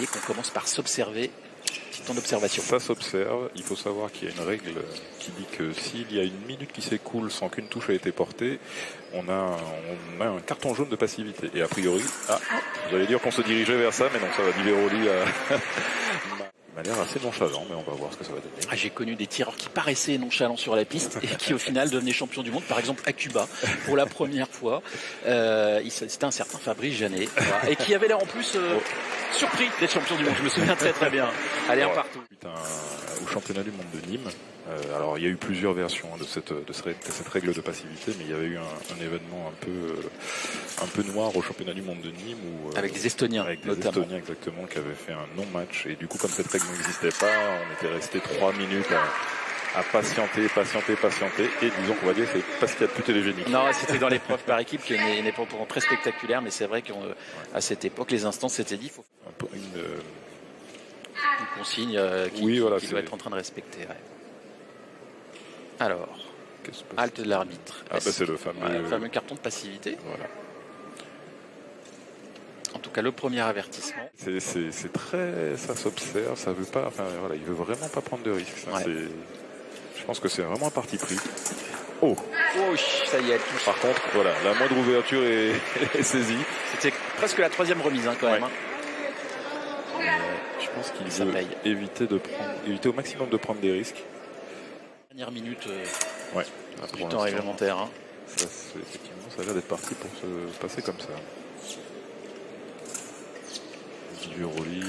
voyez qu'on commence par s'observer. Petit temps d'observation. Ça s'observe. Il faut savoir qu'il y a une règle qui dit que s'il y a une minute qui s'écoule sans qu'une touche ait été portée, on a un carton jaune de passivité. Et a priori, vous allez dire qu'on se dirigeait vers ça, mais non, ça va. Diveroli m'a l'air assez nonchalant, mais on va voir ce que ça va donner. J'ai connu des tireurs qui paraissaient nonchalants sur la piste et qui au final devenaient champions du monde. Par exemple à Cuba, pour la première fois, c'était un certain Fabrice Janet, voilà, et qui avait l'air en plus surpris d'être champion du monde. Je me souviens très très bien. Allez, un partout. Au championnat du monde de Nîmes, alors il y a eu plusieurs versions de cette règle de passivité, mais il y avait eu un événement un peu noir au championnat du monde de Nîmes où, avec des Estoniens, avec des notamment. Estoniens exactement, qui avaient fait un non-match, et du coup comme cette règle n'existait pas, on était resté 3 minutes à patienter, et disons qu'on va dire que c'est pas ce qu'il y a de plus télégénique. Non, c'était dans l'épreuve par équipe qui n'est pas pour très spectaculaire, mais c'est vrai qu'à cette époque, les instances s'étaient dit, il faut une consigne qui doit être en train de respecter. Ouais. Alors, halte de l'arbitre. C'est le fameux carton de passivité. Voilà. En tout cas, le premier avertissement. C'est très, ça s'observe, ça veut pas, enfin voilà, il veut vraiment pas prendre de risques. Ouais. Je pense que c'est vraiment un parti pris. Oh, ça y est, elle touche. Par contre, voilà, la moindre ouverture est saisie. C'était presque la troisième remise quand même. Je pense qu'il veut éviter au maximum de prendre des risques. Dernière minute du temps réglementaire. Effectivement, ça a l'air d'être parti pour se passer comme ça. Diveroli.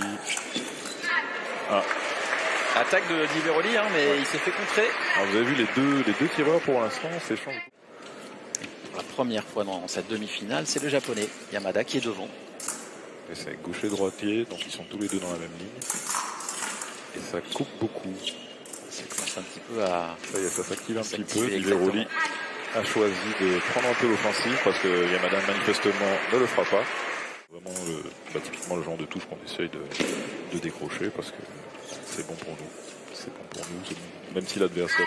Attaque de Diveroli, mais il s'est fait contrer. Alors vous avez vu les deux tireurs pour l'instant s'échangent. Pour la première fois dans cette demi-finale, c'est le japonais Yamada qui est devant. Et c'est gaucher droitier, donc ils sont tous les deux dans la même ligne. Et ça coupe beaucoup. Ça commence un petit peu à... Ça y est, ça s'active un petit peu. Diveroli a choisi de prendre un peu l'offensive parce que Yamada manifestement ne le fera pas. Vraiment typiquement le genre de touche qu'on essaye de décrocher parce que c'est bon pour nous. C'est bon pour nous, même si l'adversaire...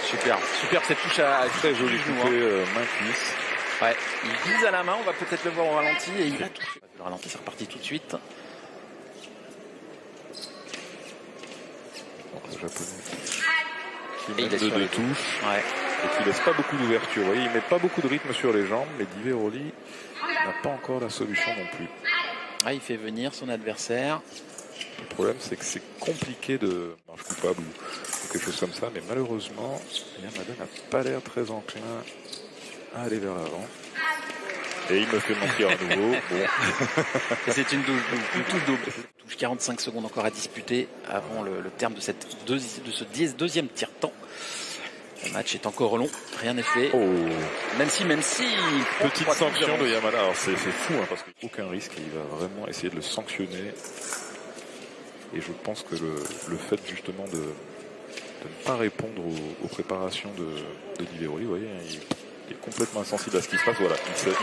Super cette touche à très jolie coupée main-cuisse. Ouais, il vise à la main, on va peut-être le voir au ralenti et il a touché. Le ralenti, c'est reparti tout de suite. Le japonais qui met deux touches et qui laisse pas beaucoup d'ouverture. Vous voyez, il met pas beaucoup de rythme sur les jambes, mais Diveroli n'a pas encore la solution non plus. Il fait venir son adversaire. Le problème, c'est que c'est compliqué de marche coupable ou quelque chose comme ça, mais malheureusement, Yamada n'a pas l'air très enclin à aller vers l'avant. Et il me fait mentir à nouveau. Bon. C'est une touche double. Touche 45 secondes encore à disputer avant le terme de ce deuxième tiers-temps. Le match est encore long, rien n'est fait. Même si. Petite sanction de Yamada. Alors c'est fou parce qu'aucun risque, il va vraiment essayer de le sanctionner. Et je pense que le fait justement de ne pas répondre aux préparations de Diveroli, vous voyez, il est complètement insensible à ce qui se passe. Voilà,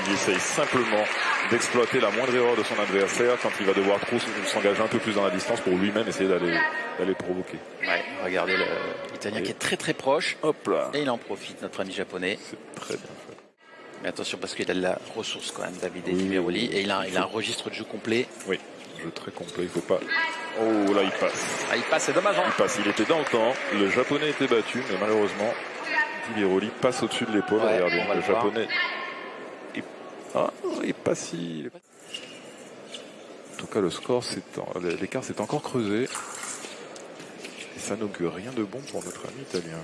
il essaye simplement d'exploiter la moindre erreur de son adversaire quand il va devoir trop s'engager un peu plus dans la distance pour lui-même essayer d'aller provoquer. Regardez l'Italien qui est très très proche. Hop là. Et il en profite, notre ami japonais. C'est très bien fait. Mais attention parce qu'il a de la ressource quand même, David Diveroli. Et il a un registre de jeu complet. Oui, jeu très complet, il faut pas... Oh là, il passe. Il passe, c'est dommage. Il passe, il était dans le temps. Le japonais était battu, mais malheureusement... Diveroli passe au-dessus de l'épaule. Regardez, le japonais. Il est pas si. En tout cas, l'écart s'est encore creusé. Et ça n'augure rien de bon pour notre ami italien.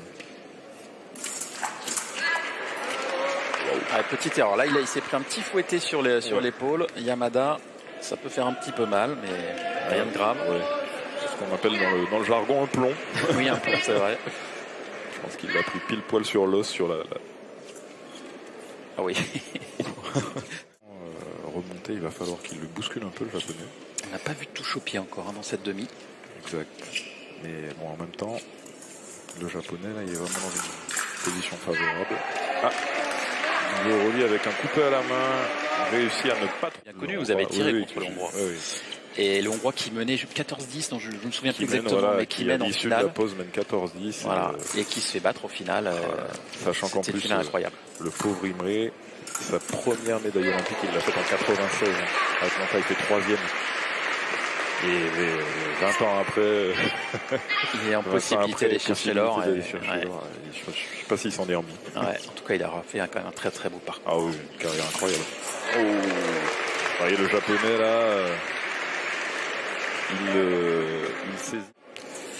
Petite erreur. Là, il s'est pris un petit fouetté sur l'épaule. Yamada, ça peut faire un petit peu mal, mais rien de grave. C'est ce qu'on appelle dans le jargon un plomb. Oui, un plomb, c'est vrai. Je pense qu'il l'a pris pile poil sur l'os, sur la... Ah oui. Remonter, il va falloir qu'il le bouscule un peu, le japonais. On n'a pas vu de touche au pied encore dans cette demi. Exact. Mais bon, en même temps, le japonais, là, il est vraiment dans une position favorable. Diveroli avec un coupé à la main, réussit à ne pas... Bien connu, vous avez tiré contre le Hongrois. Oui. Et le Hongrois qui menait 14-10, je ne me souviens plus exactement, mais qui mène en finale. De la pause mène 14-10. Et qui se fait battre au final. Sachant qu'en plus, incroyable. Le pauvre Imre, sa première médaille olympique, il l'a faite en 96. À Atlanta, il fait 3e. Et 20 ans après, il est en possibilité d'aller chercher l'or. Je ne sais pas s'il s'en est remis. Ouais, en tout cas, il aura fait quand même un très très beau parcours. Ah oui, une carrière incroyable. Oh, vous voyez le japonais là, il saisit.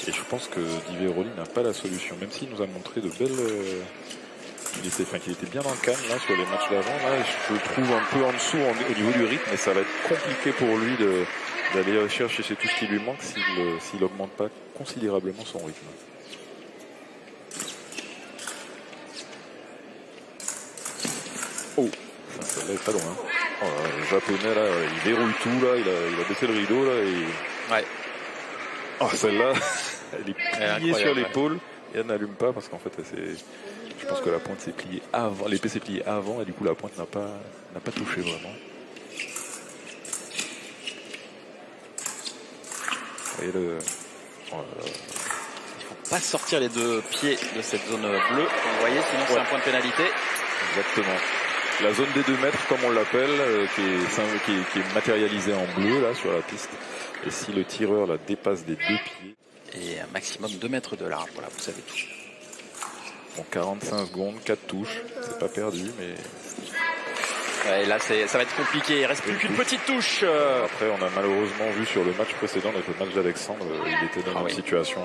Et je pense que Diveroli n'a pas la solution, même s'il nous a montré de belles. Qu'il était bien dans le calme là sur les matchs d'avant. Là, je le trouve un peu en dessous au niveau du rythme, et ça va être compliqué pour lui d'aller chercher tout ce qui lui manque s'il n'augmente pas considérablement son rythme. Oh, celle-là est pas loin. Oh, le japonais là, il déroule tout là, il a baissé le rideau là et. Ouais. Oh, celle-là, elle est pliée sur l'épaule et elle n'allume pas parce qu'en fait je pense que la pointe s'est pliée avant, l'épée s'est pliée avant et du coup la pointe n'a pas touché vraiment. Vous voyez il faut pas sortir les deux pieds de cette zone bleue, vous voyez, sinon c'est un point de pénalité. Exactement. La zone des 2 mètres, comme on l'appelle, qui est matérialisée en bleu là sur la piste. Et si le tireur la dépasse des 2 pieds. Et un maximum 2 mètres de large, voilà, vous savez tout. Bon, 45 secondes, 4 touches, c'est pas perdu, mais. Ouais, là, ça va être compliqué. Il reste plus qu'une petite touche. Après, on a malheureusement vu sur le match précédent, avec le match d'Alexandre, il était dans une situation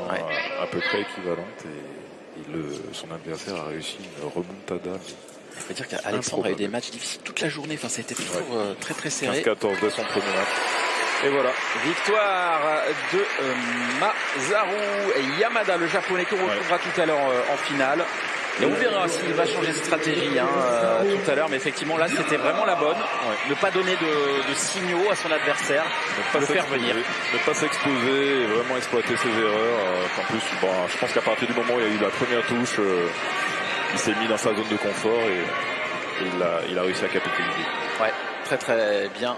à peu près équivalente et son adversaire a réussi une remontada. Il faut dire qu'Alexandre a eu des matchs difficiles toute la journée. Enfin, c'était toujours très très serré. 15-14 dès son premier match. Et voilà. Victoire de Masaru Yamada, le japonais qu'on retrouvera tout à l'heure en finale. Et on verra s'il va changer de stratégie tout à l'heure. Mais effectivement, là, c'était vraiment la bonne. Ne pas donner de signaux à son adversaire. Le faire venir. Ne pas s'exposer et vraiment exploiter ses erreurs. En plus, je pense qu'à partir du moment où il y a eu la première touche, il s'est mis dans sa zone de confort et il a réussi à capitaliser. Ouais, très très bien.